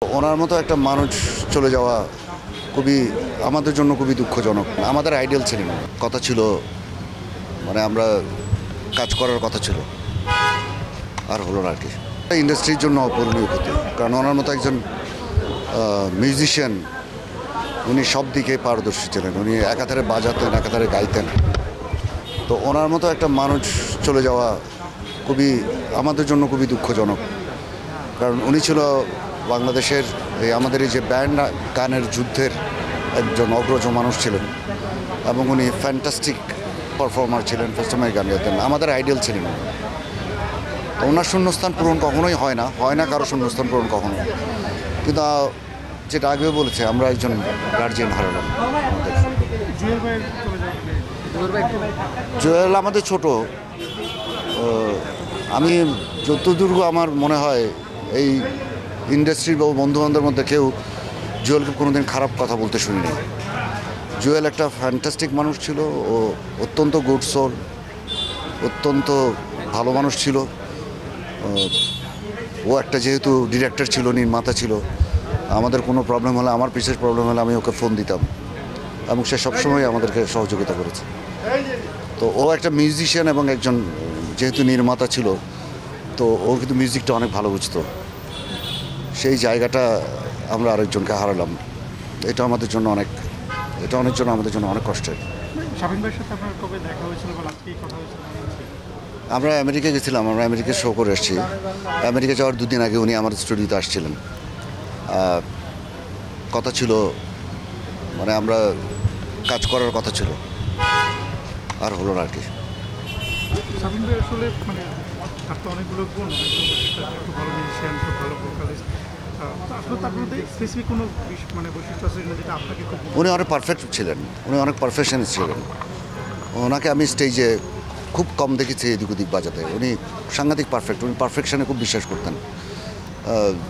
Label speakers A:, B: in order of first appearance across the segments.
A: ওনার মতো একটা মানুষ চলে যাওয়া খুবই আমাদের জন্য খুবই দুঃখজনক। আমাদের আইডিয়াল ছিলেন, কথা ছিল, মানে আমরা কাজ করার কথা ছিল, আর হলো না আর কি। ইন্ডাস্ট্রির জন্য অপূরণীয় ক্ষতি, কারণ ওনার মতো একজন মিউজিশিয়ান, উনি সব দিকে পারদর্শী ছিলেন। উনি একাধারে বাজাতেন, একাধারে গাইতেন। তো ওনার মতো একটা মানুষ চলে যাওয়া খুবই আমাদের জন্য খুবই দুঃখজনক, কারণ উনি ছিল বাংলাদেশের আমাদের এই যে ব্যান্ড গানের যুদ্ধের একজন অগ্রজ মানুষ ছিলেন, এবং উনি ফ্যান্টাস্টিক পারফর্মার ছিলেন, ফার্স্ট সময় গান গাইতেন, আমাদের আইডিয়াল ছিলেন। তো ওনার শূন্যস্থান পূরণ কখনোই হয় না কারো শূন্যস্থান পূরণ কখনো। কিন্তু যেটা আগেও বলেছে, আমরা একজন গার্জিয়ান হারালাম। জুয়েল আমাদের ছোট, আমি যতদূর আমার মনে হয় এই ইন্ডাস্ট্রির বা বন্ধুবান্ধবের মধ্যে কেউ জুয়েলকে কোনোদিন খারাপ কথা বলতে শুনিনি। জুয়েল একটা ফ্যান্টাস্টিক মানুষ ছিল, ও অত্যন্ত গুড সোল, অত্যন্ত ভালো মানুষ ছিল। ও একটা যেহেতু ডিরেক্টর ছিল, নির্মাতা ছিল, আমাদের কোনো প্রবলেম হলে, আমার বিশেষ প্রবলেম হলে আমি ওকে ফোন দিতাম, এবং সে সবসময় আমাদেরকে সহযোগিতা করেছে। তো ও একটা মিউজিশিয়ান এবং একজন যেহেতু নির্মাতা ছিল, তো ও কিন্তু মিউজিকটা অনেক ভালো বুঝতো। সেই জায়গাটা আমরা আরেকজনকে হারালাম। এটা আমাদের জন্য অনেক কষ্টের। আমরা আমেরিকা গেছিলাম, আমরা আমেরিকা শো করে এসেছি। আমেরিকা যাওয়ার দুদিন আগে উনি আমাদের স্টুডিওতে আসছিলেন। কথা ছিল, মানে আমরা কাজ করার কথা ছিল, আর হলো না আর কি। উনি অনেক পারফেক্ট ছিলেন, উনি অনেক পারফেকশনিস্ট ছিলেন। ওনাকে আমি স্টেজে খুব কম দেখেছি এদিক ওদিক বাজাতে। উনি সাংঘাতিক পারফেক্ট, উনি পারফেকশনে খুব বিশ্বাস করতেন।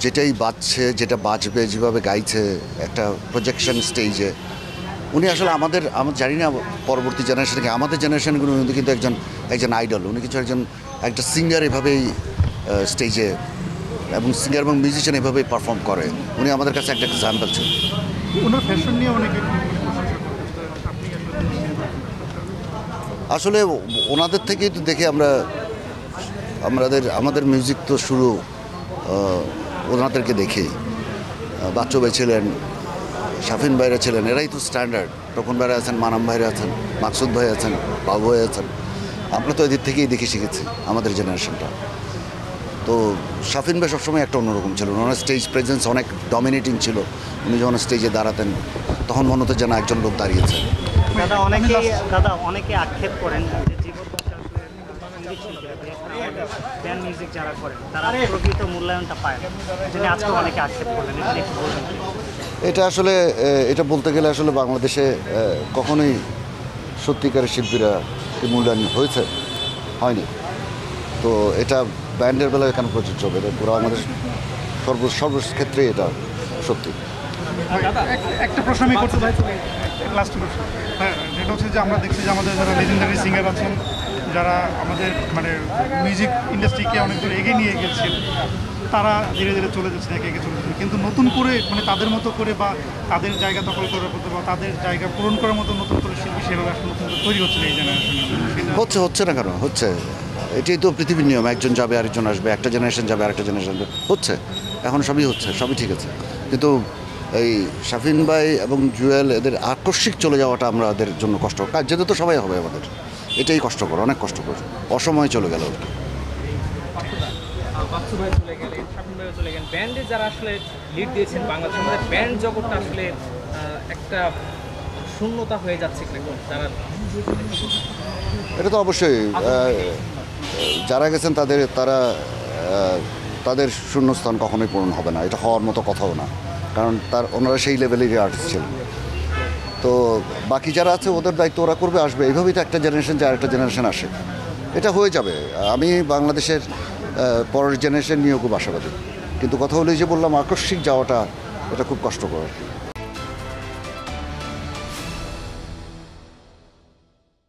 A: যেটাই বাজছে, যেটা বাজবে, যেভাবে গাইছে একটা প্রজেকশন স্টেজে, উনি আসলে আমরা জানি না পরবর্তী জেনারেশনকে, আমাদের জেনারেশনগুলো উনি কিন্তু একজন আইডল। উনি কিছু একটা সিঙ্গার এভাবেই স্টেজে, এবং সিঙ্গার এবং মিউজিশিয়ান এভাবেই পারফর্ম করে। উনি আমাদের কাছে একটা এক্সাম্পল ছিল। আসলে ওনাদের থেকেই তো দেখে আমাদের মিউজিক তো শুরু ওনাদেরকে দেখেই। বাচ্চু ভাই ছিলেন, শাফিন ভাইরা ছিলেন, এরাই তো স্ট্যান্ডার্ড। তখন ভাইরা আছেন, মানাম ভাইরা আছেন, মাকসুদ ভাই আছেন, বাবু ভাই আছেন। আমরা তো এদের থেকেই দেখে শিখেছি আমাদের জেনারেশনটা। তো শাফিন ভাই সবসময় একটা অন্যরকম ছিল, ওনার স্টেজ প্রেজেন্স অনেক ডমিনেটিং ছিল। উনি যখন স্টেজে দাঁড়াতেন, তখন মনে হতো যেন একজন লোক দাঁড়িয়েছে।
B: দাদা অনেকে আক্ষেপ করেন যে ব্যান্ড মিউজিক যারা করেন তারা প্রকৃত মূল্যায়নটা পায় না, যিনি আজকে অনেকে আক্ষেপ করেন।
A: এটা আসলে এটা বলতে গেলে আসলে বাংলাদেশে কখনোই সত্যিকারের শিল্পীরা মূল্যায়ন হয়নি। তো এটা ব্যান্ডের বেলায় কেন প্রযোজ্য হবে? এটা পুরো আমাদের সর্বক্ষেত্রে এটা সত্যি।
C: একটা প্রশ্ন আমি করতে চাই, লাস্ট প্রশ্ন। হ্যাঁ, যেটা হচ্ছে যে আমরা দেখছি যে আমাদের যারা লেজেন্ডারি সিঙ্গার আছেন, যারা আমাদের মানে মিউজিক ইন্ডাস্ট্রিকে অনেক দূর এগিয়ে নিয়ে গেছেন, তারা ধীরে ধীরে চলে যাচ্ছে, একে চলে যাচ্ছে। কিন্তু নতুন করে মানে তাদের মতো করে বা তাদের জায়গা দখল করার মতো বা তাদের জায়গা পূরণ করার মতো নতুন করে শিল্পী সেভাবে আসলে নতুন করে তৈরি হচ্ছে এই জেনারেশন।
A: হচ্ছে না কেন? হচ্ছে। এটাই তো পৃথিবীর নিয়ম, একজন যাবে আরেকজন আসবে, একটা জেনারেশন যাবে আরেকটা জেনারেশন আসবে। হচ্ছে, এখন সবই হচ্ছে, সবই ঠিক আছে। কিন্তু এই শাফিন ভাই এবং জুয়েল এদের আকস্মিক চলে যাওয়াটা আমাদের জন্য কষ্ট। কাজ যেতে তো সবাই হবে আমাদের, এটাই কষ্টকর, অনেক কষ্টকর। অসময়ে চলে গেল।
D: ব্যান্ডে যারা আসলে লিড দিয়েছেন বাংলাদেশের মধ্যে, ব্যান্ড জগৎটা আসলে একটা শূন্যতা হয়ে যাচ্ছে তারা।
A: এটা তো অবশ্যই যারা গেছেন তাদের শূন্যস্থান কখনোই পূরণ হবে না। এটা হওয়ার মতো কথাও না, কারণ ওনারা সেই লেভেলেরই আর্টিস্ট ছিলেন। তো বাকি যারা আছে ওদের দায়িত্ব ওরা করবে, আসবে। এইভাবেই তো একটা জেনারেশন যায়, একটা জেনারেশন আসে, এটা হয়ে যাবে। আমি বাংলাদেশের পরের জেনারেশন নিয়েও খুব আশাবাদী। কিন্তু কথা হলো যে বললাম, আকস্মিক যাওয়াটা এটা খুব কষ্টকর।